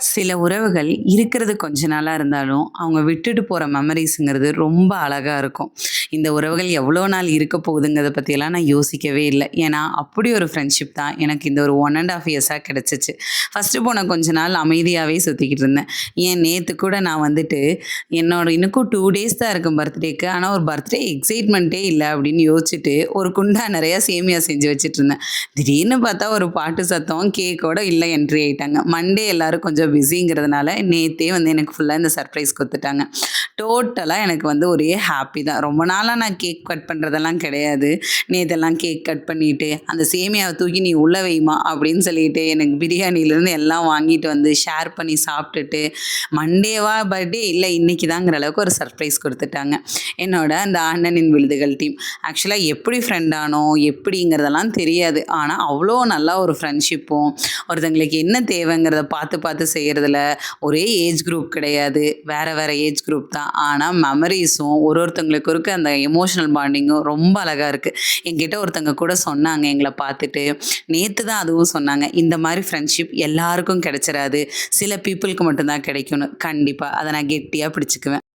சில உறவுகள் இருக்கிறது கொஞ்ச நாளா இருந்தாலும், அவங்க விட்டுட்டு போற மெமரீஸ்ங்கிறது ரொம்ப அழகா இருக்கும். இந்த உறவுகள் எவ்வளோ நாள் இருக்க போகுதுங்கிறத பத்தியெல்லாம் நான் யோசிக்கவே இல்ல. ஏன்னா, அப்படி ஒரு ஃப்ரெண்ட்ஷிப் தான் எனக்கு இந்த ஒரு 1 1/2 இயர்ஸா கிடைச்சுச்சு. ஃபர்ஸ்ட்டு போன கொஞ்ச நாள் அமைதியாவே சுத்திக்கிட்டு இருந்தேன். ஏன் நேத்து கூட நான் வந்துட்டு, என்னோட இன்னும் 2 டேஸ் தான் இருக்கு பர்த்டேக்கு. ஆனா, ஒரு பர்த்டே எக்ஸைட்மெண்ட்டே இல்ல அப்படின்னு யோசிச்சுட்டு, ஒரு குண்டா நெறையா சேமியா செஞ்சு வச்சுட்டுருந்தேன். திடீர்னு பார்த்தா ஒரு பாட்டு சத்தம், கேக்கோட இல்ல என்ட்ரி ஆயிட்டாங்க. மண்டே எல்லாரும் கொஞ்சம் பிஸிங்கிறதுனால நேத்தே வந்து எனக்கு ஃபுல்லா இந்த சர்ப்ரைஸ் குடுத்துட்டாங்க. டோட்டலா எனக்கு வந்து ஒரே ஹாப்பி தான். ரொம்ப நாளா நான் கேக் கட் பண்றதெல்லாம் கிடையாது. நேத்தெல்லாம் கேக் கட் பண்ணிட்டு, "அந்த சேமியாவ தூக்கி நீ உள்ள வைம்மா" அப்படின்னு சொல்லிட்டு எனக்கு பிரியாணிலேருந்து எல்லாம் வாங்கிட்டு வந்து ஷேர் பண்ணி சாப்ட்டுட்டு, மண்டேவா பர்த்டே இல்ல இன்னைக்கு தாங்கிற அளவுக்கு ஒரு சர்ப்ரைஸ் குடுத்துட்டாங்க. என்னோட அந்த அண்ணனின் விழுதுகள் டீம். ஆக்சுவலா எப்படி ஃப்ரெண்ட் ஆனோம், எப்படிங்கிறதெல்லாம் தெரியாது. ஆனா, அவ்ளோ நல்லா ஒரு ஃப்ரெண்ட்ஷிப்பும், ஒருத்தங்களுக்கு என்ன தேவைங்கிறத பார்த்து பார்த்து செய்றதுல ஒரே ஏஜ் குரூப் கிடையாது. வேற வேற ஏஜ் குரூப் தான். ஆனா மெமரீஸும் ஒருத்தங்களுக்கு இருக்க அந்த எமோஷனல் பாண்டிங்கும் ரொம்ப அழகா இருக்கு. என்கிட்ட ஒருத்தங்க கூட சொன்னாங்க எங்கள பார்த்துட்டு. நேத்து தான் அதுவும் சொன்னாங்க. இந்த மாரி ஃப்ரெண்ட்ஷிப் எல்லாருக்கும் கிடைச்சிராது. சில பீப்பிள்க்கு மட்டும் தான் கிடைக்கும்னு. கண்டிப்பா. அத நான் கெட்டியா பிடிச்சுக்குவேன்.